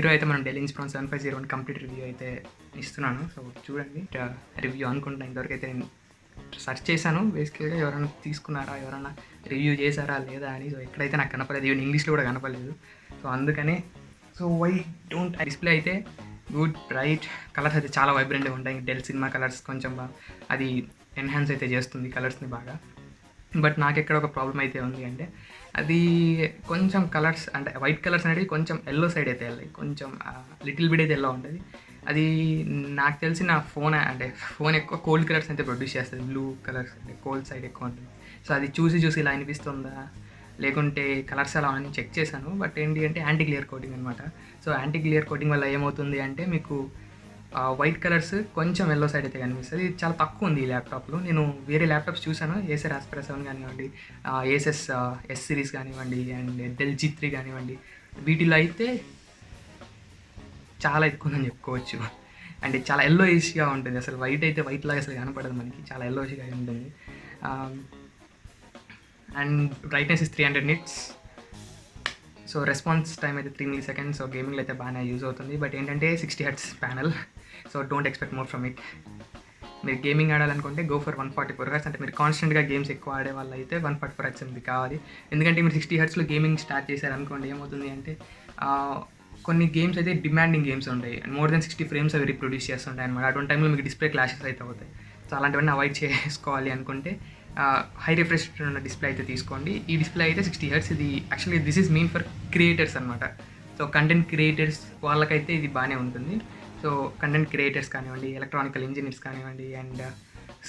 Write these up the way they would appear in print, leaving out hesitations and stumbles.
ఈరోజు అయితే మనం డెల్ ఇన్స్పిరాన్ 7501 కంప్లీట్ రివ్యూ అయితే ఇస్తున్నాను. సో చూడండి రివ్యూ అనుకుంటున్నా. ఇంతవరకు అయితే నేను సెర్చ్ చేశాను బేసికల్గా ఎవరైనా తీసుకున్నారా, ఎవరైనా రివ్యూ చేశారా లేదా అని. సో ఎక్కడైతే నాకు కనపడలేదు, ఈవెన్ ఇంగ్లీష్లో కూడా కనపడలేదు. సో అందుకనే వై డోంట్ డిస్ప్లే అయితే గుడ్, బ్రైట్, కలర్స్ అయితే చాలా వైబ్రెంట్గా ఉంటాయి. డెల్ సినిమా కలర్స్ కొంచెం అది ఎన్హాన్స్ అయితే చేస్తుంది కలర్స్ని బాగా. బట్ నాకు ఎక్కడ ఒక ప్రాబ్లం అయితే ఉంది అంటే అది కొంచెం కలర్స్ అంటే వైట్ కలర్స్ అనేవి కొంచెం ఎల్లో సైడ్ అయితే వెళ్ళాయి, కొంచెం లిటిల్ బిట్ అయితే ఎల్లో ఉంటుంది. అది నాకు తెలిసిన ఫోన్ ఎక్కువ కోల్డ్ కలర్స్ అయితే ప్రొడ్యూస్ చేస్తుంది, బ్లూ కలర్స్ అంటే కోల్డ్ సైడ్ ఎక్కువ ఉంటుంది. సో అది చూసి ఇలా అనిపిస్తుందా లేకుంటే కలర్స్ ఎలా అని చెక్ చేశాను. బట్ ఏంటి అంటే యాంటీ గ్లేర్ కోటింగ్ అనమాట. సో యాంటీ గ్లేర్ కోటింగ్ వల్ల ఏమవుతుంది అంటే మీకు వైట్ కలర్స్ కొంచెం ఎల్లో సైడ్ అయితే కనిపిస్తుంది. ఇది చాలా తక్కువ ఉంది ఈ ల్యాప్టాప్లో. నేను వేరే ల్యాప్టాప్స్ చూసాను, ఏసర్ ఆస్పెరా 7 కానివ్వండి, ఏసెస్ ఎస్ సిరీస్ కానివ్వండి, అండ్ డెల్ G3 కానివ్వండి, వీటిలో అయితే చాలా ఎక్కువ ఉందని చెప్పుకోవచ్చు. అంటే చాలా ఎల్లో ఇష్గా ఉంటుంది. అసలు వైట్ అయితే వైట్ లాగా అసలు కనపడదు మనకి, చాలా ఎల్లో ఇష్గా ఉంటుంది. And brightness is 300 nits. So response time అయితే 3 milliseconds. సో గేమింగ్లో అయితే బాగానే యూజ్ అవుతుంది. బట్ ఏంటంటే 60 Hz panel, so don't expect more from it. మీరు గేమింగ్ ఆడాలనుకుంటే గో ఫర్ 144 Hz. అంటే మీరు కాన్స్టెంట్గా గేమ్స్ ఎక్కువ ఆడే వాళ్ళు అయితే 144 Hz మీకు కావాలి. ఎందుకంటే మీరు 60 Hzలో గేమింగ్ స్టార్ట్ చేశారనుకోండి, ఏమవుతుంది అంటే కొన్ని గేమ్స్ అయితే డిమాండింగ్ గేమ్స్ ఉంటాయి, మోర్ దెన్ 60 ఫ్రేమ్స్ అవి రీప్రొడ్యూస్ చేస్తుంటాయి అనమాట. అటువంటి టైంలో మీకు డిస్ప్లే క్లాషెస్ అయితే అవుతాయి. సో అలాంటివన్నీ అవాయిడ్ చేసుకోవాలి అనుకుంటే హై రిఫ్రెష్ ఉన్న డిస్ప్లే అయితే తీసుకోండి. ఈ డిస్ప్లే అయితే 60 Hz. ఇది actually this is mean for creators అనమాట. సో కంటెంట్ క్రియేటర్స్ వాళ్ళకైతే ఇది బాగానే ఉంటుంది. సో కంటెంట్ క్రియేటర్స్ కానివ్వండి, ఎలక్ట్రానికల్ ఇంజనీర్స్ కానివ్వండి, అండ్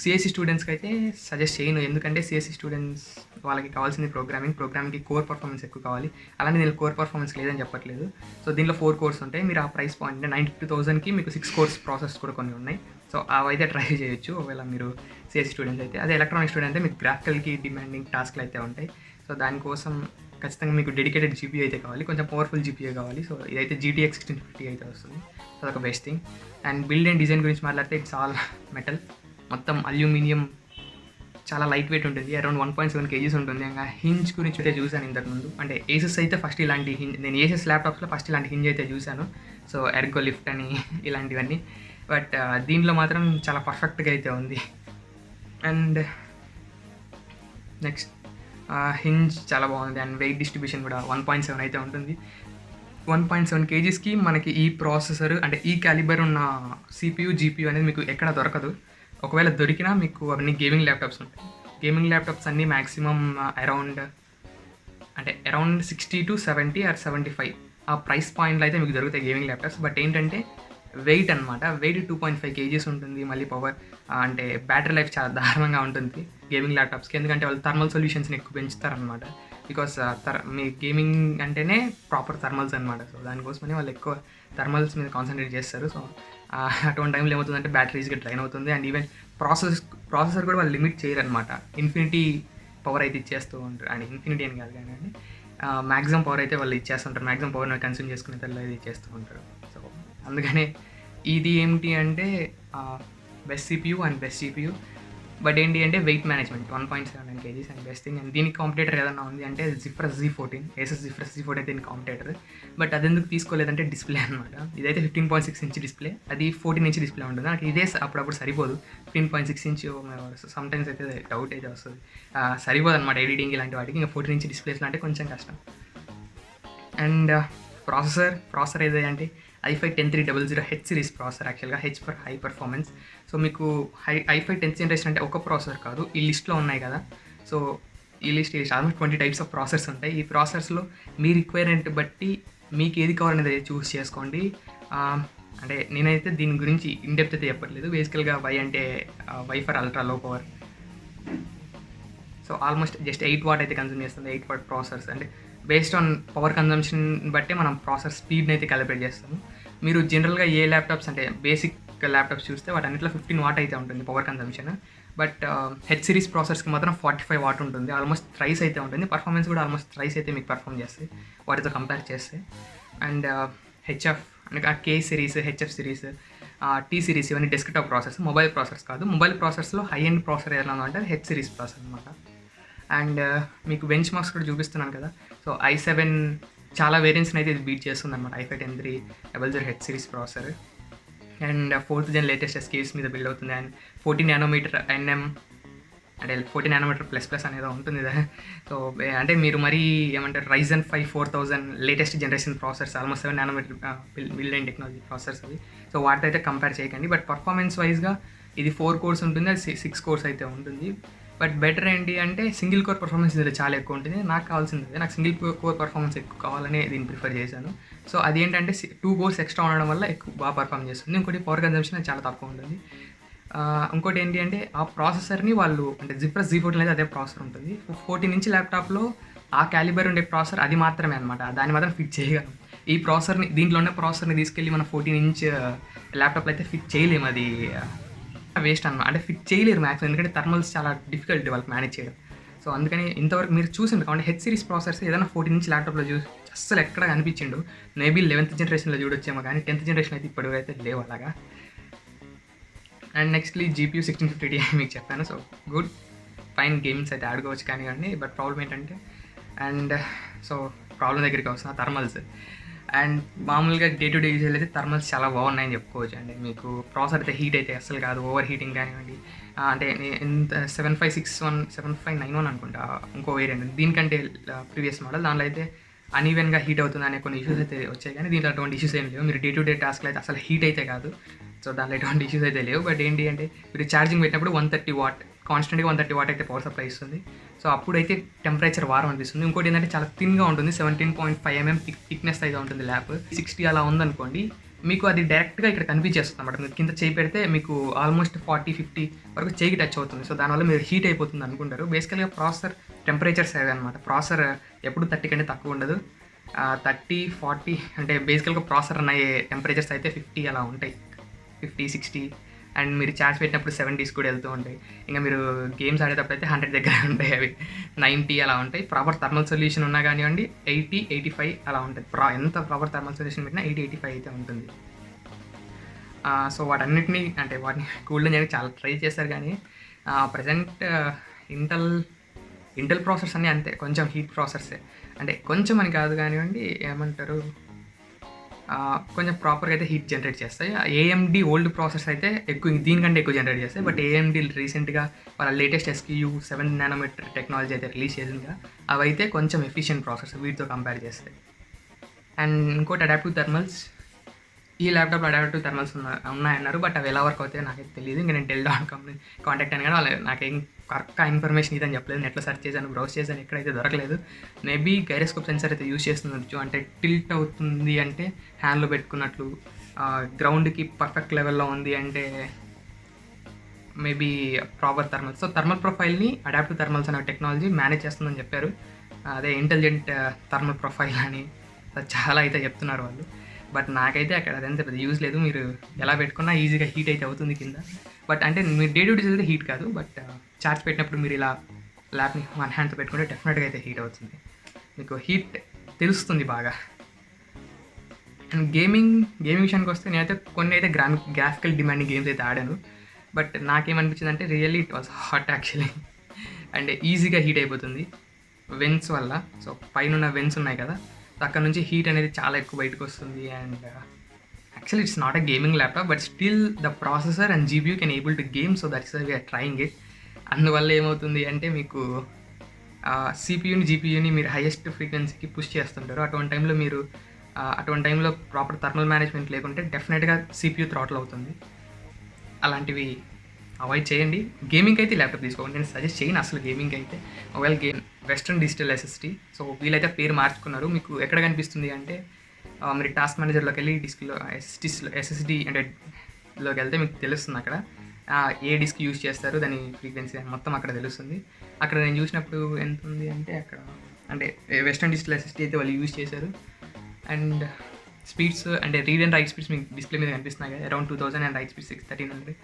సిఎస్సి స్టూడెంట్స్కి అయితే సజెస్ట్ చేయను. ఎందుకంటే సిఎస్సి స్టూడెంట్స్ వాళ్ళకి కావాల్సింది ప్రోగ్రామింగ్కి కోర్ పర్ఫార్మెన్స్ ఎక్కువ కావాలి. అలానే దీనికి కోర్ పర్ఫార్మెన్స్ లేదని చెప్పట్లేదు. సో దీనిలో 4 కోర్స్ ఉంటాయి. మీరు ఆ ప్రైస్ పాయింట్ 92,000కి మీకు 6 కోర్స్ ప్రాసెస్ కూడా కొన్ని ఉన్నాయి. సో అవైతే ట్రై చేయొచ్చు ఒకవేళ మీరు సిఎస్సి స్టూడెంట్స్ అయితే. అదే ఎలక్ట్రానిక్ స్టూడెంట్ అయితే మీకు గ్రాఫికల్కి డిమాండింగ్ టాస్క్లు అయితే ఉంటాయి. సో దానికోసం ఖచ్చితంగా మీకు డెడికేటెడ్ జీపీయూ అయితే కావాలి, కొంచెం పవర్ఫుల్ జీపీయూ కావాలి. సో ఇదైతే GTX 1650 అయితే వస్తుంది. సో అదొక best thing. And build and design గురించి మాట్లాడితే ఇట్స్ ఆల్ మెటల్, మొత్తం అల్యూమినియం, చాలా లైట్ వెయిట్ ఉంటుంది. అరౌండ్ 1.7 kgs ఉంటుంది. ఇంకా హింజ్ గురించి అయితే చూశాను ఇంతకుముందు. అంటే ఏసెస్ అయితే ఫస్ట్ ఇలాంటి హింజ్, నేను ఏసెస్ ల్యాప్టాప్స్లో ఫస్ట్ ఇలాంటి హింజ్ అయితే చూశాను. సో ఎర్గో లిఫ్ట్ అని ఇలాంటివన్నీ. బట్ దీంట్లో మాత్రం చాలా పర్ఫెక్ట్గా అయితే ఉంది. అండ్ నెక్స్ట్ హింజ్ చాలా బాగుంది. అండ్ వెయిట్ డిస్ట్రిబ్యూషన్ కూడా 1.7 అయితే ఉంటుంది. 1.7 kgsకి మనకి ఈ ప్రాసెసర్ అంటే ఈ క్యాలిబర్ ఉన్న CPU GPU అనేది మీకు ఎక్కడ దొరకదు. ఒకవేళ దొరికినా మీకు అవన్నీ గేమింగ్ ల్యాప్టాప్స్ ఉంటాయి. గేమింగ్ ల్యాప్టాప్స్ అన్నీ మ్యాక్సిమం అరౌండ్ 60 to 70 or 75 ఆ ప్రైస్ పాయింట్లో అయితే మీకు దొరుకుతాయి గేమింగ్ ల్యాప్టాప్స్. బట్ ఏంటంటే వెయిట్ అనమాట, వెయిట్ 2.5 kgs ఉంటుంది. మళ్ళీ పవర్ అంటే బ్యాటరీ లైఫ్ చాలా దారుణంగా ఉంటుంది గేమింగ్ ల్యాప్టాప్స్కి. ఎందుకంటే వాళ్ళు థర్మల్ సొల్యూషన్స్ని ఎక్కువ పెంచుతారనమాట. బికాస్ మీ గేమింగ్ అంటేనే ప్రాపర్ థర్మల్స్ అనమాట. సో దానికోసమని వాళ్ళు ఎక్కువ థర్మల్స్ మీద కాన్సన్ట్రేట్ చేస్తారు. సో అటువంటి టైంలో ఏమవుతుందంటే బ్యాటరీ ఈజీగా డ్రైన్ అవుతుంది. అండ్ ఈవెన్ ప్రాసెసర్ కూడా వాళ్ళు లిమిట్ చేయరనమాట. ఇన్ఫినిటీ పవర్ అయితే ఇచ్చేస్తూ ఉంటారు. అండ్ ఇన్ఫినిటీ అని కాదు కానీ మ్యాక్సిమం పవర్ అయితే వాళ్ళు ఇచ్చేస్తుంటారు. మ్యాక్సిమం పవర్ని కన్స్యూమ్ చేసుకునే తెల్ల ఇది ఇచ్చేస్తూ ఉంటారు. సో అందుకనే ఇది ఏమిటి అంటే best CPU and best GPU. But ఏంటి అంటే weight management 1.79 kgs and best thing. And దీనికి కాంపిటేటర్ ఏదన్నా ఉంది అంటే Zephyrus Z14, aces Zephyrus Z14 అయితే దీనికి కాంపిటేటర్. బట్ అది ఎందుకు తీసుకోలేదంటే డిస్ప్లే అనమాట. ఇదైతే 15.6 inch డిస్ప్లే, అది 14 inch డిస్ప్లే ఉంటుంది. నాకు ఇదే అప్పుడప్పుడు సరిపోదు. 15.6 inch సమ్టైమ్స్ అయితే డౌట్ అయితే వస్తుంది, సరిపోదు అనమాట ఎడిటింగ్ ఇలాంటి వాటికి. ఇంకా 14 inch డిస్ప్లేస్లో అంటే కొంచెం కష్టం. అండ్ ప్రాసెసర్ ఏదంటే i5 10300 H సిరీస్ ప్రాసెసర్. యాక్చువల్గా H for high performance. So మీకు i5 10th జనరేషన్ అంటే ఒక ప్రాసెసర్ కాదు, ఈ లిస్ట్లో ఉన్నాయి కదా. సో ఈ list almost 20 types of processors ఉంటాయి. ఈ ప్రాసెసర్స్లో మీ రిక్వైర్మెంట్ బట్టి మీకు ఏది కావాలనేది చూస్ చేసుకోండి. అంటే నేనైతే దీని గురించి ఇన్డెప్త్ అయితే చెప్పట్లేదు. బేసికల్గా Y for ultra low power. So almost just 8 watt అయితే కన్జ్యూమ్ చేస్తుంది. 8 watt ప్రాసెసర్స్ అంటే బేస్డ్ ఆన్ పవర్ కన్జంప్షన్ బట్టి మనం ప్రాసెసర్ స్పీడ్ని అయితే క్యాలిబ్రేట్ చేస్తాము. మీరు జనరల్గా ఏ ల్యాప్టాప్స్ అంటే బేసిక్ ల్యాప్టాప్స్ చూస్తే వాటన్నిటిలో 15 watt అయితే ఉంటుంది power consumption. But H series ప్రాసెసర్స్కి మాత్రం 45 watt ఉంటుంది. ఆల్మోస్ట్ థ్రైస్ అయితే ఉంటుంది. పర్ఫార్మెన్స్ కూడా ఆల్మోస్ట్ థ్రైస్ అయితే మీకు పర్ఫామ్ చేస్తాయి వాటితో కంపేర్ చేస్తే. అండ్ హెచ్ఎఫ్ అంటే K series, HF series, T series ఇవన్నీ డెస్క్టాప్ ప్రాసెస్, మొబైల్ ప్రాసెసర్స్ కాదు. మొబైల్ ప్రాసెసర్స్లో హై ఎండ్ ప్రాసెసర్ ఏదైనా అంటే హెచ్ సిరీస్ ప్రాసెసర్ అనమాట. అండ్ మీకు బెంచ్ మార్క్స్ కూడా చూపిస్తున్నాను కదా. సో i7 చాలా వేరియంట్స్ని అయితే ఇది బీట్ చేస్తుందన్నమాట. i5 10300 H series processor and 4th gen latest ఎస్కేస్ మీద బిల్డ్ అవుతుంది. అండ్ 14 నానోమీటర్ ఎన్ఎం అంటే 14 నానోమీటర్ ప్లస్ ప్లస్ అనేది ఉంటుంది కదా. సో అంటే మీరు మరీ ఏమంటారు Ryzen 5 4000 latest generation processors almost 7 nanometre build and technology processors అవి. సో వాటితో అయితే కంపేర్ చేయకండి. బట్ పర్ఫార్మెన్స్ వైజ్గా ఇది 4 కోర్స్ ఉంటుంది, అది 6 కోర్స్ అయితే ఉంటుంది. బట్ బెటర్ ఏంటి అంటే సింగిల్ కోర్ పర్ఫార్మెన్స్ ఇందులో చాలా ఎక్కువ ఉంటుంది. నాకు కావాల్సింది నాకు సింగిల్ కోర్ పర్ఫార్మెన్స్ ఎక్కువ కావాలని దీన్ని ప్రిఫర్ చేశాను. సో అది ఏంటంటే 2 కోర్స్ ఎక్స్ట్రా ఉండడం వల్ల ఎక్కువ బాగా పర్ఫామ్ చేస్తుంది. ఇంకోటి పవర్ కన్జంప్షన్ చాలా తక్కువ ఉంటుంది. ఇంకోటి ఏంటి అంటే ఆ ప్రాసెసర్ని వాళ్ళు అంటే జిప్రస్ Z14 అయితే అదే ప్రాసెసర్ ఉంటుంది. 14 ఇంచ్ ల్యాప్టాప్లో ఆ క్యాలిబర్ ఉండే ప్రాసెసర్ అది మాత్రమే అనమాట. దాన్ని మాత్రం ఫిట్ చేయగలం. ఈ ప్రాసెసర్ని దీంట్లో ఉన్న ప్రాసెసర్ని తీసుకెళ్ళి మనం 14 ఇంచ్ ల్యాప్టాప్లో అయితే ఫిట్ చేయలేము. అది వేస్ట్ అనమాట. అంటే ఫిట్ చేయలేరు మ్యాక్సిమం, ఎందుకంటే థర్మల్స్ చాలా డిఫికల్ట్ వాళ్ళకి మేనేజ్ చేయడం. సో అందుకని ఇంతవరకు మీరు చూసింది కాబట్టి హెచ్ సిరీస్ ప్రాసెసర్స్ ఏదైనా 14 ఇంచ్ ల్యాప్టాప్లో చూసి అస్సలు ఎక్కడ కనిపించిండు. మేబీ 11th జనరేషన్లో చూడొచ్చేమో, కానీ 10th జనరేషన్ అయితే ఇప్పటివరకు అయితే లేవు అలాగా. అండ్ నెక్స్ట్లీ GPU 1650 Ti మీకు చెప్పాను. సో గుడ్ ఫైన్ గేమ్స్ అయితే ఆడుకోవచ్చు కానివ్వండి. బట్ ప్రాబ్లం ఏంటంటే సో ప్రాబ్లం దగ్గరికి వస్తున్న థర్మల్స్. అండ్ మామూలుగా డే టు డే యూజెస్ అయితే థర్మల్స్ చాలా బాగున్నాయని చెప్పుకోవచ్చు. అండి మీకు ప్రాసెసర్ అయితే హీట్ అయితే అసలు కాదు, ఓవర్ హీటింగ్ కానివ్వండి. అంటే ఎంత 7591 అనుకుంటా ఇంకో వేరియంట్, దీనికంటే ప్రీవియస్ మోడల్ దానిలో అయితే అన్ఈవెన్గా హీట్ అవుతుంది అనే కొన్ని ఇష్యూస్ అయితే వచ్చాయి. కానీ దీంట్లో అటువంటి ఇష్యూస్ ఏం లేవు. మీరు డే టు డే టాస్క్లో అయితే అసలు హీట్ అయితే కాదు. సో దాంట్లో ఎటువంటి ఇష్యూస్ అయితే లేవు. బట్ ఏంటి అంటే మీరు ఛార్జింగ్ పెట్టినప్పుడు 130 వాట్ కాన్స్టెంట్గా 130 వాట్ అయితే పవర్ సప్లై ఇస్తుంది. సో అప్పుడైతే టెంపరేచర్ వారం అనిపిస్తుంది. ఇంకోటి ఏంటంటే చాలా థిన్గా ఉంటుంది, 17.5 mm థిక్నెస్ అయితే ఉంటుంది ల్యాప్. 60 అలా ఉందనుకోండి, మీకు అది డైరెక్ట్గా ఇక్కడ కనిపించేస్తుంది అనమాట. మీరు కింద చేయి పెడితే మీకు ఆల్మోస్ట్ 40-50 వరకు చేయికి టచ్ అవుతుంది. సో దానివల్ల మీరు హీట్ అయిపోతుంది అనుకుంటారు. బేసికల్గా ప్రాసెసర్ టెంపరేచర్స్ అవి అనమాట. ప్రాసెసర్ ఎప్పుడు 30 కంటే తక్కువ ఉండదు. 30-40 అంటే బేసికల్గా ప్రాసెసర్ రన్ అయ్యే టెంపరేచర్స్ అయితే 50 అలా ఉంటాయి, 50-60. అండ్ మీరు ఛార్జ్ పెట్టినప్పుడు 70s కూడా వెళ్తూ ఉంటాయి. ఇంకా మీరు గేమ్స్ ఆడేటప్పుడు అయితే 100 దగ్గర ఉంటాయి, అవి 90 అలా ఉంటాయి. ప్రాపర్ థర్మల్ సొల్యూషన్ ఉన్నా కానివ్వండి 80-85 అలా ఉంటుంది. ఎంత ప్రాపర్ థర్మల్ సొల్యూషన్ పెట్టినా 80-85 అయితే ఉంటుంది. సో వాటన్నిటిని అంటే వాటిని కూల్ చేయడానికి చాలా ట్రై చేశారు. కానీ ప్రజెంట్ ఇంటెల్ ప్రాసెసర్స్ అన్నీ అంతే, కొంచెం హీట్ ప్రాసెసర్సే. అంటే కొంచెం అని కాదు కానివ్వండి, ఏమంటారు, కొంచెం ప్రాపర్గా అయితే హీట్ జనరేట్ చేస్తాయి. AMD ఓల్డ్ ప్రాసెసర్స్ అయితే దీనికంటే ఎక్కువ జనరేట్ చేస్తాయి. బట్ AMD రీసెంట్గా వాళ్ళ లేటెస్ట్ SKU 7 నానోమీటర్ టెక్నాలజీ అయితే రిలీజ్ చేసిందిగా, అవి అయితే కొంచెం ఎఫిషియెంట్ ప్రాసెసర్ వీటితో కంపేర్ చేస్తాయి. అండ్ ఇంకోటి అడాప్టివ్ థర్మల్స్. ఈ ల్యాప్టాప్లో అడాప్టివ్ థర్మల్స్ ఉన్నాయన్నారు. బట్ అవి ఎలా వర్క్ అవుతాయో నాకైతే తెలియదు. ఇంకా నేను Dell.comని కాంటాక్ట్ అయినా కానీ వాళ్ళు నాకేం కరెక్ట్గా ఇన్ఫర్మేషన్ ఇదని చెప్పలేదు. నెట్లో సెర్చ్ చేశాను, బ్రౌజ్ చేశాను, ఎక్కడైతే దొరకలేదు. మేబీ గైరోస్కోప్ సెన్సర్ అయితే యూజ్ చేస్తుండొచ్చు. అంటే టిల్ట్ అవుతుంది అంటే హ్యాండ్లో పెట్టుకున్నట్లు, గ్రౌండ్కి పర్ఫెక్ట్ లెవెల్లో ఉంది అంటే maybe proper thermals. So thermal ప్రొఫైల్ని అడాప్టివ్ థర్మల్స్ అనే టెక్నాలజీ మేనేజ్ చేస్తుందని చెప్పారు. అదే ఇంటెలిజెంట్ థర్మల్ ప్రొఫైల్ అని చాలా అయితే చెప్తున్నారు వాళ్ళు. బట్ నాకైతే అక్కడ అదంతా పెద్ద యూజ్ లేదు. మీరు ఎలా పెట్టుకున్నా ఈజీగా హీట్ అయితే అవుతుంది కింద. బట్ అంటే మీరు డే టు డే అయితే హీట్ కాదు. బట్ ఛార్జ్ పెట్టినప్పుడు మీరు ఇలా ల్యాప్ని 1 హ్యాండ్తో పెట్టుకుంటే డెఫినెట్గా అయితే హీట్ అవుతుంది, మీకు హీట్ తెలుస్తుంది బాగా. అండ్ గేమింగ్ విషయానికి వస్తే నేనైతే కొన్ని అయితే గ్రాఫికల్ డిమాండింగ్ గేమ్స్ అయితే ఆడాను. బట్ నాకేమనిపించింది అంటే really it was hot actually. And ఈజీగా హీట్ అయిపోతుంది వెన్స్ వల్ల. సో పైన వెన్స్ ఉన్నాయి కదా, అక్కడ నుంచి హీట్ అనేది చాలా ఎక్కువ బయటకు వస్తుంది. And actually it's not a gaming laptop, but still the processor and GPU can able to game. So that's why we're trying it. అందువల్ల ఏమవుతుంది అంటే మీకు CPUని GPUని మీరు హైయెస్ట్ ఫ్రీక్వెన్సీకి పుష్ చేస్తుంటారు. అటువంటి టైంలో ప్రాపర్ థర్మల్ మేనేజ్మెంట్ లేకుంటే డెఫినెట్గా CPU థ్రాటిల్ అవుతుంది. అలాంటివి అవాయిడ్ చేయండి. గేమింగ్ అయితే ల్యాప్టాప్ తీసుకోండి, నేను సజెస్ట్ చేయను అసలు గేమింగ్ అయితే. ఒకవేళ వెస్ట్రన్ డిజిటల్ SSD. సో వీళ్ళైతే పేరు మార్చుకున్నారు. మీకు ఎక్కడ కనిపిస్తుంది అంటే మీరు టాస్క్ మేనేజర్లోకి వెళ్ళి డిస్క్లో SSD అంటే లోకి వెళ్తే మీకు తెలుస్తుంది అక్కడ ఏ డిస్క్ యూజ్ చేస్తారు, దాని ఫ్రీక్వెన్సీ మొత్తం అక్కడ తెలుస్తుంది. అక్కడ నేను చూసినప్పుడు ఎంత ఉంది అంటే అక్కడ అంటే వెస్ట్రన్ డిజిటల్ SSD అయితే వాళ్ళు యూజ్ చేశారు. అండ్ స్పీడ్స్ అంటే రీడ్ అండ్ రైట్ స్పీడ్స్ మీకు డిస్ప్లే మీద కనిపిస్తున్నాయి కదా, around 2000 and right speeds 1300.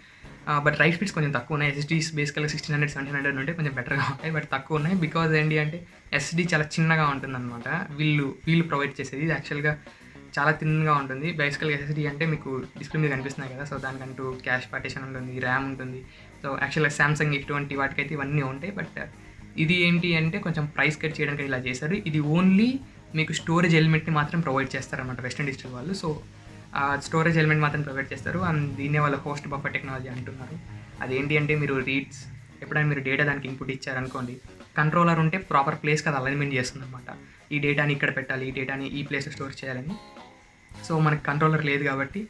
But right speeds కొంచెం తక్కువ ఉన్నాయి. SSDs బేసికల్గా 1600-1700 ఉంటే కొంచెం బెటర్గా ఉంటాయి, బట్ తక్కువ ఉన్నాయి. బికాజ్ ఏంటి అంటే SSD చాలా చిన్నగా ఉంటుంది అనమాట. వీళ్ళు ప్రొవైడ్ చేసేది ఇది యాక్చువల్గా చాలా థిన్గా ఉంటుంది. బేసికల్గా SSD అంటే మీకు డిస్ప్లే మీద కనిపిస్తున్నాయి కదా, సో దానికంటూ క్యాష్ పార్టిషన్ ఉంటుంది, ర్యామ్ ఉంటుంది. సో యాక్చువల్గా సామ్సంగ్ ఇటువంటి వాటికైతే ఇవన్నీ ఉంటాయి. బట్ ఇది ఏంటి అంటే కొంచెం ప్రైస్ కట్ చేయడానికి ఇలా చేశారు. ఇది ఓన్లీ మీకు స్టోరేజ్ ఎలిమెంట్ని మాత్రం ప్రొవైడ్ చేస్తారనమాట వెస్టర్న్ డిజిటల్ వాళ్ళు. సో ఆ స్టోరేజ్ ఎలిమెంట్ మాత్రం ప్రొవైడ్ చేస్తారు. అండ్ దీన్నే వాళ్ళు హోస్ట్ బఫర్ టెక్నాలజీ అంటున్నారు. అదేంటి అంటే మీరు రీడ్స్ ఎప్పుడైనా మీరు డేటా దానికి ఇన్పుట్ ఇచ్చారనుకోండి, కంట్రోలర్ ఉంటే ప్రాపర్ ప్లేస్కి అది అలైన్మెంట్ చేస్తుంది అనమాట. ఈ డేటాని ఇక్కడ పెట్టాలి, ఈ డేటాని ఈ ప్లేస్లో స్టోర్ చేయాలని. సో మనకి కంట్రోలర్ లేదు కాబట్టి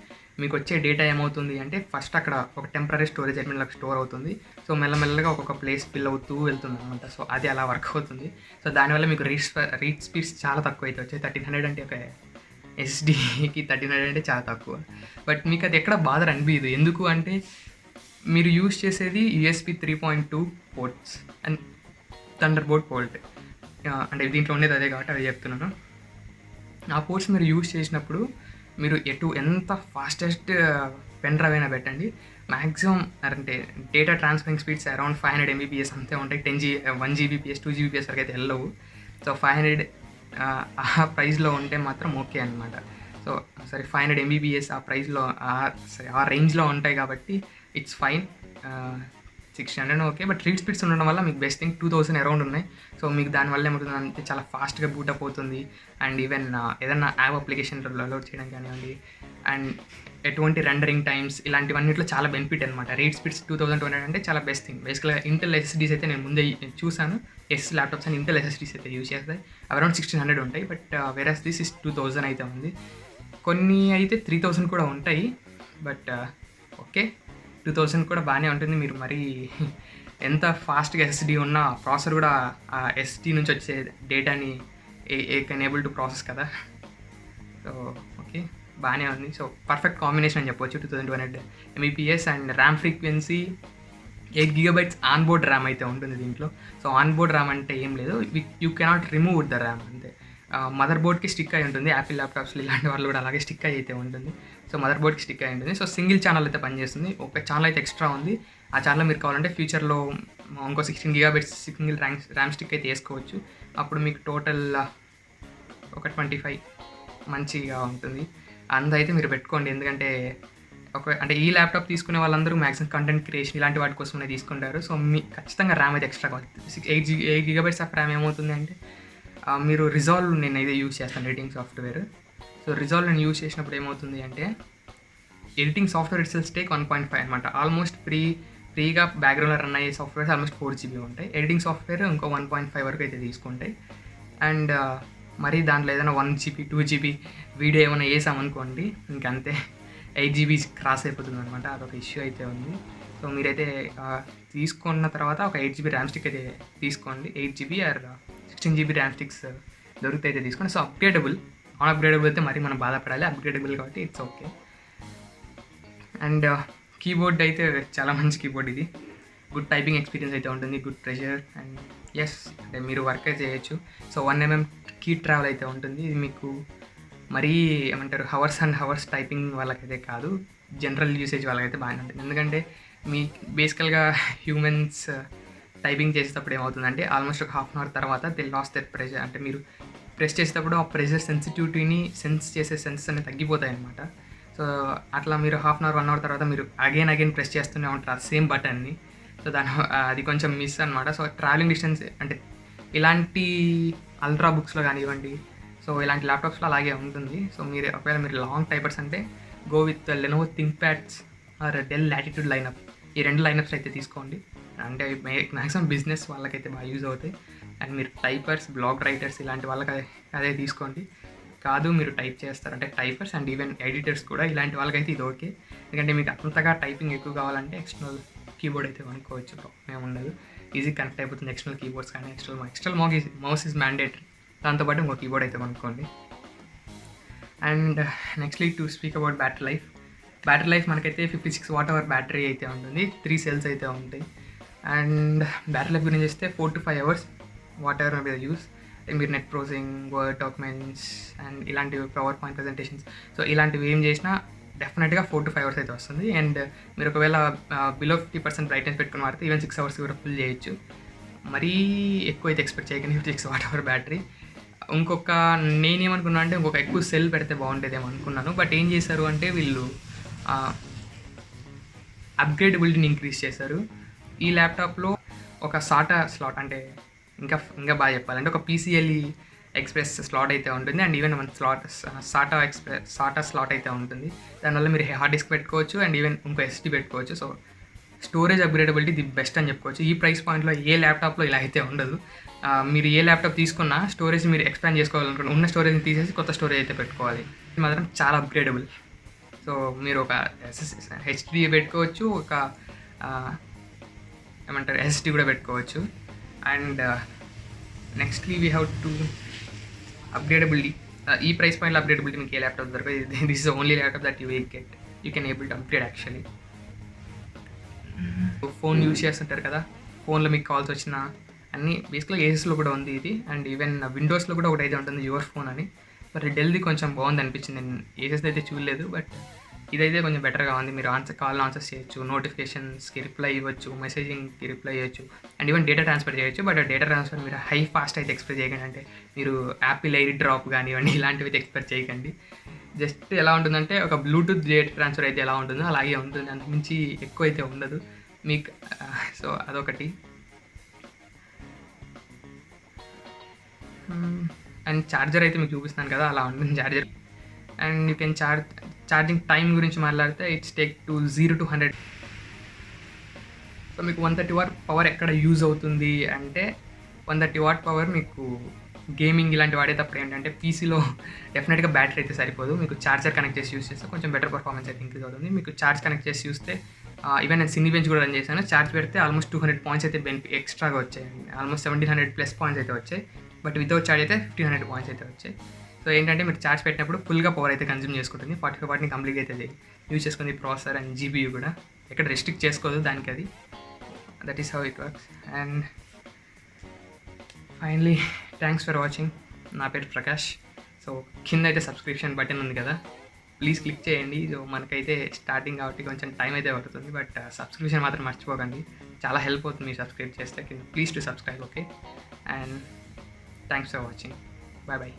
మీకు వచ్చే డేటా ఏమవుతుంది అంటే ఫస్ట్ అక్కడ ఒక టెంపరీ స్టోరేజ్ ఎలిమెంట్లకు స్టోర్ అవుతుంది. సో మెల్లమెల్లగా ఒక్కొక్క ప్లేస్ ఫిల్ అవుతూ వెళ్తుంది అనమాట. సో అది అలా వర్క్ అవుతుంది. సో దానివల్ల మీకు రీడ్ స్పీడ్స్ చాలా తక్కువ అయితే వచ్చాయి. 1300 అంటే ఒక ఎస్ఎస్డీకి 1300 అంటే చాలా తక్కువ. బట్ మీకు అది ఎక్కడ బాధ అనిపించదు. ఎందుకు అంటే మీరు యూజ్ చేసేది USB 3.2 ports and thunderbolt port. అంటే దీంట్లో ఉండేది అదే కాబట్టి అదే చెప్తున్నాను. ఆ పోర్ట్స్ మీరు యూజ్ చేసినప్పుడు మీరు ఎంత ఫాస్టెస్ట్ పెన్ డ్రైవ్ అయినా పెట్టండి, మ్యాక్సిమం అంటే data transferring speeds around 500 Mbps అంతే ఉంటాయి. 1 Gbps 2 Gbps వరకు అయితే వెళ్ళవు. సో 500 ఆ ప్రైస్లో ఉంటే మాత్రం ఓకే అనమాట. సో 500 Mbps ఆ ప్రైస్లో ఆ రేంజ్లో ఉంటాయి కాబట్టి it's fine. 600 okay. But read speeds ఉండడం వల్ల మీకు బెస్ట్ థింగ్ 2000 అరౌండ్ ఉన్నాయి. సో మీకు దానివల్ల ఏమవుతుంది అంటే చాలా ఫాస్ట్గా బూటప్ అవుతుంది. అండ్ ఈవెన్ ఏదైనా యాప్ అప్లికేషన్లో లోడ్ చేయడం కానివ్వండి, అండ్ ఎటువంటి రెండరింగ్ టైమ్స్ ఇలాంటివన్నిట్లో చాలా బెనిఫిట్ అనమాట. రీడ్ స్పీడ్స్ 2200 అంటే చాలా బెస్ట్ థింగ్. బేసిక్గా ఇంటెల్ SSDs అయితే నేను ముందే చూసాను. ల్యాప్టాప్స్ అని ఇంటెల్ SSDs అయితే యూజ్ చేస్తాయి. అరౌండ్ 1600 ఉంటాయి. బట్ వేరస్ దిస్ ఇస్ 2000 అయితే ఉంది. కొన్ని అయితే 3000 కూడా ఉంటాయి. బట్ ఓకే, 2000 కూడా బాగానే ఉంటుంది. మీరు మరీ ఎంత ఫాస్ట్గా SSD ఉన్నా ప్రాసెసర్ కూడా ఆ SSD నుంచి వచ్చే డేటాని కెన్ ఏబుల్ టు ప్రాసెస్ కదా. సో ఓకే, బాగానే ఉంది. సో పర్ఫెక్ట్ కాంబినేషన్ అని చెప్పవచ్చు. 2200 Mbps and RAM frequency 8 GB onboard RAM అయితే ఉంటుంది దీంట్లో. సో ఆన్బోర్డ్ ర్యామ్ అంటే ఏం లేదు, you cannot remove the RAM అంతే. మదర్ బోర్డ్కి స్టిక్ అయి ఉంటుంది. యాపిల్ ల్యాప్టాప్స్లో ఇలాంటి వాళ్ళు కూడా అలాగే స్టిక్ అయి అయితే ఉంటుంది. సో మదర్ బోర్డ్కి స్టిక్ అయి ఉంటుంది. సో సింగిల్ ఛానల్ అయితే పనిచేస్తుంది. ఒక ఛానల్ అయితే ఎక్స్ట్రా ఉంది. ఆ ఛానల్ మీరు కావాలంటే ఫ్యూచర్లో ఇంకో 16 GB సింగిల్ ర్యామ్ స్టిక్ అయితే వేసుకోవచ్చు. అప్పుడు మీకు టోటల్ ఒక 25 మంచిగా ఉంటుంది. అయితే మీరు పెట్టుకోండి. ఎందుకంటే అంటే ఈ ల్యాప్టాప్ తీసుకునే వాళ్ళందరూ మ్యాక్సిమం కంటెంట్ క్రియేషన్ ఇలాంటి వాటి కోసమే తీసుకుంటారు. సో మీ ఖచ్చితంగా ర్యామ్ అయితే ఎక్స్ట్రా కావాలి. 8 GB ఆఫ్ ర్యామ్ ఏమవుతుంది అంటే మీరు రిజాల్వ్ నేను అయితే యూజ్ చేస్తాను ఎడిటింగ్ సాఫ్ట్వేర్. సో రిజాల్వ్ నేను యూజ్ చేసినప్పుడు ఏమవుతుంది అంటే editing software it self take 1.5 అనమాట. ఆల్మోస్ట్ ఫ్రీగా బ్యాక్గ్రౌండ్లో రన్ అయ్యే సాఫ్ట్వేర్స్ ఆల్మోస్ట్ 4 GB ఉంటాయి. ఎడిటింగ్ సాఫ్ట్వేర్ ఇంకో 1.5 వరకు అయితే తీసుకుంటాయి. అండ్ మరి దాంట్లో ఏదైనా 1 GB 2 GB వీడియో ఏమైనా వేసామనుకోండి ఇంకంతే 8 GB క్రాస్ అయిపోతుంది అనమాట. అదొక ఇష్యూ అయితే ఉంది. సో మీరైతే తీసుకున్న తర్వాత ఒక 8 GB ర్యామ్ స్టిక్ అయితే తీసుకోండి. 8 GB or 16 GB RAM sticks దొరికితే అయితే తీసుకోండి. సో అప్గ్రేడబుల్ అయితే మరి మనం బాధపడాలి. అప్గ్రేడబుల్ కాబట్టి ఇట్స్ ఓకే. అండ్ కీబోర్డ్ అయితే చాలా మంచి కీబోర్డ్ ఇది. గుడ్ టైపింగ్ ఎక్స్పీరియన్స్ అయితే ఉంటుంది, గుడ్ ప్రెషర్ అండ్ ఎస్ అంటే మీరు వర్క్ అయితే చేయొచ్చు. సో 1 mm కీ ట్రావెల్ అయితే ఉంటుంది. ఇది మీకు మరీ ఏమంటారు హవర్స్ అండ్ హవర్స్ టైపింగ్ వాళ్ళకైతే కాదు, జనరల్ యూసేజ్ వాళ్ళకైతే బాగానే ఉంటుంది. ఎందుకంటే మీ బేసికల్గా హ్యూమన్స్ టైపింగ్ చేసేటప్పుడు ఏమవుతుందంటే ఆల్మోస్ట్ ఒక 1/2 అవర్ తర్వాత దే లాస్ట్ దట్ ప్రెషర్. అంటే మీరు ప్రెస్ చేసేటప్పుడు ఆ ప్రెషర్ సెన్సిటివిటీని సెన్స్ చేసే సెన్స్ అనేది తగ్గిపోతాయి అనమాట. సో అట్లా మీరు 1/2 అవర్ 1 అవర్ తర్వాత మీరు అగైన్ ప్రెస్ చేస్తూనే ఉంటారు ఆ సేమ్ బటన్ని. సో అది కొంచెం మిస్ అనమాట. సో ట్రావెలింగ్ డిస్టెన్స్ అంటే ఇలాంటి అల్ట్రా బుక్స్లో కానివ్వండి, సో ఇలాంటి ల్యాప్టాప్స్లో అలాగే ఉంటుంది. సో ఒకవేళ మీరు లాంగ్ టైపర్స్ అంటే go with Lenovo ThinkPads or Dell Latitude lineup. ఈ 2 లైనప్స్ అయితే తీసుకోండి. అంటే మ్యాక్సిమం బిజినెస్ వాళ్ళకైతే బాగా యూజ్ అవుతాయి. అండ్ మీరు టైపర్స్, బ్లాగ్ రైటర్స్ ఇలాంటి వాళ్ళకి అదే తీసుకోండి. కాదు మీరు టైప్ చేస్తారు అంటే టైపర్స్ అండ్ ఈవెన్ ఎడిటర్స్ కూడా ఇలాంటి వాళ్ళకైతే ఇది ఓకే. ఎందుకంటే మీకు అంతగా టైపింగ్ ఎక్కువ కావాలంటే ఎక్స్టర్నల్ కీబోర్డ్ అయితే కొనుక్కోవచ్చు, ప్రాబ్లం ఉండదు. ఈజీ కనెక్ట్ అయిపోతుంది ఎక్స్టర్నల్ కీబోర్డ్స్ కానీ. External mouse is mandatory. దాంతోపాటు ఇంకో కీబోర్డ్ అయితే కొనుక్కోండి. And nextly to speak about battery life మనకైతే 56 Wh బ్యాటరీ అయితే ఉంటుంది. 3 cells అయితే ఉంటాయి. అండ్ బ్యాటరీ లైఫ్ గురించి వస్తే 4 to 5 hours వాట్ ఎవర్ మీద యూస్. మీరు net browsing, word documents and ఇలాంటివి పవర్ పాయింట్ ప్రజెంటేషన్స్, సో ఇలాంటివి ఏం చేసినా డెఫినెట్గా 4 to 5 hours అయితే వస్తుంది. అండ్ మీరు ఒకవేళ బిలో 50% బ్రైట్నెస్ పెట్టుకుని వాడితే ఈవెన్ 6 hours కూడా ఫుల్ చేయొచ్చు. మరీ ఎక్కువ అయితే ఎక్స్పెక్ట్ చేయకండి 56 Wh బ్యాటరీ. నేనేమనుకున్నా అంటే ఇంకొక ఎక్కువ సెల్ పెడితే బాగుండేదేమో అనుకున్నాను. బట్ ఏం చేశారు అంటే వీళ్ళు అప్గ్రేడబిలిటీని ఇంక్రీజ్ చేశారు. ఈ ల్యాప్టాప్లో ఒక SATA స్లాట్ అంటే ఇంకా బాగా చెప్పాలంటే ఒక PCIe ఎక్స్ప్రెస్ స్లాట్ అయితే ఉంటుంది. అండ్ ఈవెన్ మన సాటా స్లాట్ అయితే ఉంటుంది. దానివల్ల మీరు హార్డ్ డిస్క్ పెట్టుకోవచ్చు అండ్ ఈవెన్ ఇంకో ఎస్ఎస్డీ పెట్టుకోవచ్చు. So storage upgradability the best అని చెప్పుకోవచ్చు. ఈ ప్రైస్ పాయింట్లో ఏ ల్యాప్టాప్లో ఇలా అయితే ఉండదు. మీరు ఏ ల్యాప్టాప్ తీసుకున్నా స్టోరేజ్ మీరు ఎక్స్పాండ్ చేసుకోవాలనుకున్న ఉన్న స్టోరేజ్ని తీసేసి కొత్త స్టోరేజ్ అయితే పెట్టుకోవాలి. ఇది మాత్రం చాలా అప్గ్రేడబుల్. సో మీరు ఒక హెచ్డి పెట్టుకోవచ్చు, ఒక ఏమంటారు ఎస్ఎస్డి కూడా పెట్టుకోవచ్చు. And nextly we have to upgradability. ఈ ప్రైస్ పాయింట్లో అప్గ్రేడబిలిటీ మీకు ఏ ల్యాప్టాప్ దొరకదు. This is the only laptop that you can able to upgrade actually. Phone use చేస్తుంటారు కదా, ఫోన్లో మీకు కాల్స్ వచ్చిన అన్నీ బేసిక్గా ఏసెస్లో కూడా ఉంది ఇది. అండ్ ఈవెన్ విండోస్లో కూడా ఒకటి అయితే ఉంటుంది యువర్ ఫోన్ అని. బట్ డెల్ది కొంచెం బాగుంది అనిపించింది. నేను ఏసెస్ అయితే చూడలేదు, బట్ ఇదైతే కొంచెం బెటర్గా ఉంది. మీరు కాల్ ఆన్సర్ చేయొచ్చు, నోటిఫికేషన్స్కి రిప్లై ఇవ్వచ్చు, మెసేజింగ్కి రిప్లై ఇవ్వచ్చు, అండ్ ఈవెన్ డేటా ట్రాన్స్ఫర్ చేయొచ్చు. బట్ డేటా ట్రాన్స్ఫర్ మీరు హై ఫాస్ట్ అయితే ఎక్స్పెక్ట్ చేయకండి. అంటే మీరు యాపిల్ ఎయిర్ డ్రాప్ కానివ్వండి ఇలాంటివి అయితే ఎక్స్పెక్ట్ చేయకండి. జస్ట్ ఎలా ఉంటుందంటే ఒక బ్లూటూత్ డేటా ట్రాన్స్ఫర్ అయితే ఎలా ఉంటుందో అలాగే ఉంటుంది, అంతకుమించి ఎక్కువ అయితే ఉండదు మీకు. సో అదొకటి. అండ్ ఛార్జర్ అయితే మీకు చూపిస్తాను కదా, అలా ఉంటుంది charger. And you can charging time గురించి మాట్లాడితే it's take to 0 to 100. So మీకు 130 వాట్ పవర్ ఎక్కడ యూజ్ అవుతుంది అంటే 130 వాట్ పవర్ మీకు గేమింగ్ ఇలాంటి వాడేటప్పుడు ఏంటంటే పీసీలో డెఫినెట్గా బ్యాటరీ అయితే సరిపోదు. మీకు ఛార్జర్ కనెక్ట్ చేసి యూస్ చేస్తే కొంచెం బెటర్ పర్ఫార్మెన్స్ అయితే ఇంక్రీజ్ అవుతుంది. మీకు ఛార్జ్ కనెక్ట్ చేసి చూస్తే ఈవెన్ నేను సినీ బెంచ్ కూడా రన్ చేశాను. ఛార్జ్ పెడితే ఆల్మోస్ట్ 200 పాయింట్స్ అయితే ఎక్స్ట్రాగా వచ్చాయండి. ఆల్మోస్ట్ 1700+ పాయింట్స్ అయితే వచ్చాయి. బట్ వితౌట్ ఛార్జ్ అయితే 1500 పాయింట్స్ అయితే వచ్చాయి. సో ఏంటంటే మీరు ఛార్జ్ పెట్టినప్పుడు ఫుల్గా పవర్ అయితే కన్జ్యూమ్ చేసుకుంటుంది. 45 వాట్ని కంప్లీట్ అయితే యూజ్ చేసుకుంది ప్రాసెసర్ అండ్ జీపీయూ కూడా. ఎక్కడ రెస్ట్రిక్ట్ చేసుకోదు దానికి అది. That is how it works. And finally thanks for watching. నా పేరు ప్రకాష్. సో కింద అయితే సబ్స్క్రిప్షన్ బటన్ ఉంది కదా, ప్లీజ్ క్లిక్ చేయండి. సో మనకైతే స్టార్టింగ్ కాబట్టి కొంచెం టైం అయితే పడుతుంది, బట్ సబ్స్క్రిప్షన్ మాత్రం మర్చిపోకండి. చాలా హెల్ప్ అవుతుంది మీరు సబ్స్క్రైబ్ చేస్తే. కింద please to subscribe. Okay, and thanks for watching. Bye bye.